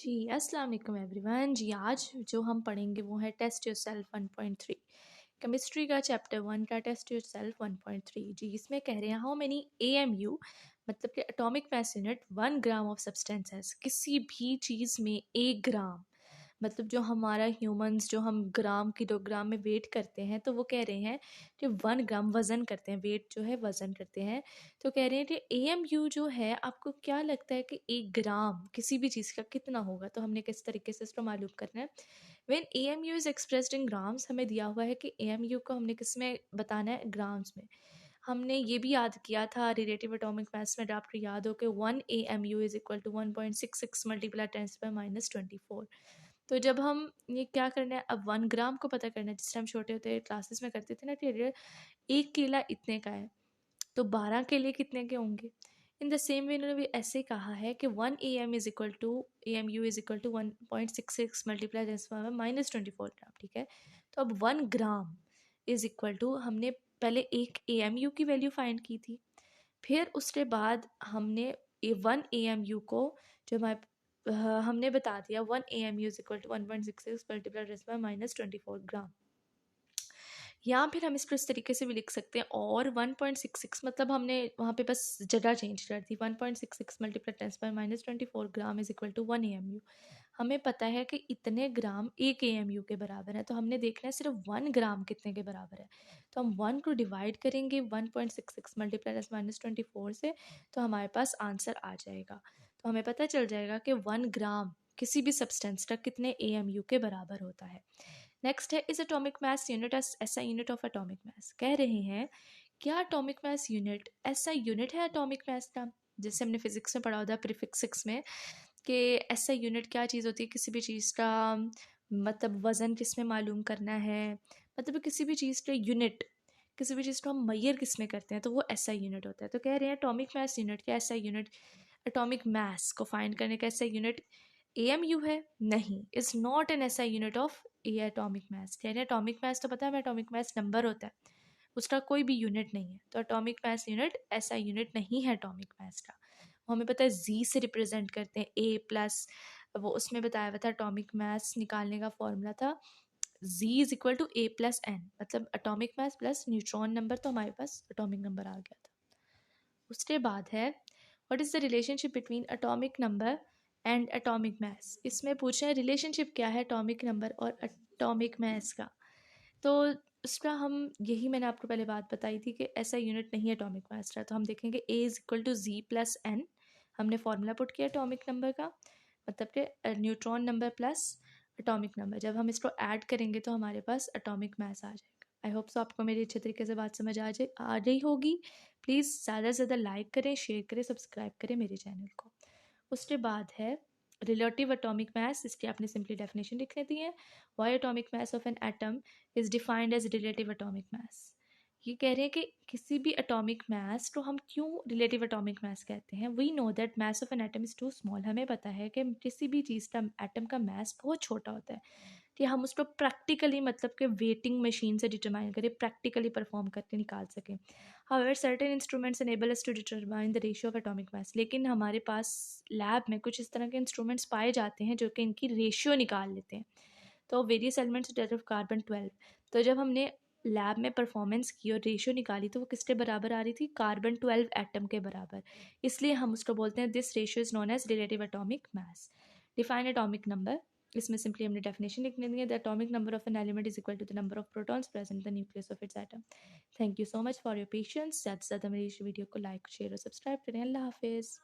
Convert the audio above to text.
जी, अस्सलाम वालेकुम एवरीवन। जी, आज जो हम पढ़ेंगे वो है टेस्ट योरसेल्फ 1.3। केमिस्ट्री का चैप्टर 1 का टेस्ट योरसेल्फ 1.3। जी, इसमें कह रहे हैं हाउ मेनी एएमयू मतलब कि atomic mass unit 1 gram of substance है। किसी भी चीज़ में 1 ग्राम मतलब जो हमारा ह्यूमंस जो हम ग्राम किलोग्राम में वेट करते हैं, तो वो कह रहे हैं कि 1 ग्राम वज़न करते हैं, वेट जो है वज़न करते हैं। तो कह रहे हैं कि एएमयू जो है आपको क्या लगता है कि 1 ग्राम किसी भी चीज़ का कितना होगा? तो हमने किस तरीके से इसको मालूम करना है। When AMU is expressed in grams, हमें दिया हुआ है कि एएमयू को हमने किस में बताना है, ग्राम्स में। हमने ये भी याद किया था रिलेटिव एटॉमिक मास में, आपको याद हो कि 1 AMU is equal to 1.66 multiply 10⁻24। तो जब हम ये क्या करना है, अब 1 ग्राम को पता करना है। जिस टाइम छोटे होते क्लासेस में करते थे ना कि 1 केला इतने का है, तो 12 केले कितने के होंगे। इन द सेम वे इन्होंने भी ऐसे कहा है कि 1 M is equal to AMU is equal to 1.66 multiply 10⁻24 gram. ठीक है, तो अब 1 ग्राम इज इक्वल टू, हमने पहले एक एएमयू की वैल्यू फाइंड की थी, फिर उसके बाद हमने 1 एएमयू को जो हमने बता दिया 1 AMU is equal to 1.66 multiply 10⁻24 gram. या फिर हम इसको इस तरीके से भी लिख सकते हैं, और 1.66 मतलब हमने वहाँ पे बस जगह चेंज कर दी। 1.66 multiply 10⁻24 gram is equal to 1 AMU. हमें पता है कि इतने ग्राम 1 एएमयू के बराबर है, तो हमने देखना है सिर्फ 1 ग्राम कितने के बराबर है। तो हम 1 को डिवाइड करेंगे 1.66 मल्टीप्लाई 10⁻24 से, तो हमारे पास आंसर आ जाएगा। तो हमें पता चल जाएगा कि 1 ग्राम किसी भी सब्सटेंस का कितने एएमयू के बराबर होता है। नेक्स्ट है, इज एटॉमिक मास यूनिट ऐसा यूनिट ऑफ एटॉमिक मास। कह रहे हैं क्या एटॉमिक मास यूनिट ऐसा यूनिट है एटॉमिक मास का, जैसे हमने फिजिक्स में पढ़ा होता है प्रीफिक्स 6 में कि ऐसा यूनिट क्या चीज़ होती है, किसी भी चीज़ का मतलब वज़न किस में मालूम करना है, मतलब किसी भी चीज़ का यूनिट, किसी भी चीज़ को हम मैयर किस में करते हैं, तो वो ऐसा यूनिट होता है। तो कह रहे हैं एटॉमिक मास यूनिट क्या ऐसा यूनिट, एटॉमिक मास को फाइंड करने का ऐसा यूनिट एएमयू है? नहीं, इज नॉट एन ऐसा unit of A atomic mass. कह रहे हैं एटॉमिक मास तो पता है हमें, एटॉमिक मास नंबर होता है, उसका कोई भी यूनिट नहीं है। तो एटॉमिक मास यूनिट ऐसा यूनिट नहीं है एटॉमिक मास का। वो हमें पता है जी से रिप्रेजेंट करते हैं, ए प्लस, वो उसमें बताया हुआ था एटॉमिक मास निकालने का फॉर्मूला था Z is equal to A plus N, मतलब atomic mass plus neutron number, तो हमारे पास एटॉमिक नंबर आ गया था। उसके बाद है what is the relationship between atomic number and atomic mass. इसमें पूछ रहे हैं रिलेशनशिप क्या है एटॉमिक नंबर और एटॉमिक मास का। तो उसका हम यही मैंने आपको पहले बात बताई थी कि ऐसा यूनिट नहीं है एटॉमिक मास का। तो हम देखेंगे A is equal to Z plus N, हमने फॉर्मूला पुट किया एटॉमिक नंबर का, मतलब कि neutron number plus atomic number. जब हम इसको ऐड करेंगे तो हमारे पास एटॉमिक मास आ जाएगा। आई होप सो आपको मेरी अच्छे तरीके से बात समझ आ रही होगी। प्लीज़ ज़्यादा से ज़्यादा लाइक करें, शेयर करें, सब्सक्राइब करें मेरे चैनल को। उसके बाद है रिलेटिव एटॉमिक मास, इसकी आपने सिंपली डेफिनेशन लिख लेती है। Why atomic mass of an atom is defined as relative atomic mass. ये कह रहे हैं कि किसी भी एटॉमिक मास को हम क्यों रिलेटिव एटॉमिक मास कहते हैं। We know that mass of an atom is too small. हमें पता है कि किसी भी चीज़ का एटम का मास बहुत छोटा होता है कि हम उसको प्रैक्टिकली मतलब कि वेटिंग मशीन से डिटरमाइन करें, प्रैक्टिकली परफॉर्म करके निकाल सकें। However certain instruments enable us to determine the ratio of atomic mass. लेकिन हमारे पास लैब में कुछ इस तरह के इंस्ट्रूमेंट्स पाए जाते हैं जो कि इनकी रेशियो निकाल लेते हैं। तो various elements that of carbon 12। तो जब हमने लैब में परफॉर्मेंस की और रेशियो निकाली तो वो किसके बराबर आ रही थी, कार्बन 12 एटम के बराबर। इसलिए हम उसको बोलते हैं this ratio is known as relative atomic mass. Define atomic number, इसमें सिंपली हमने डेफिनेशन लिख लेनी है, the atomic number of an element is equal to the number of protons present the nucleus of its atom. Thank you so much for your patience. ज़्यादा से ज़्यादा मेरी इस वीडियो को लाइक शेयर और सब्सक्राइब करें। अल्लाह हाफिज़।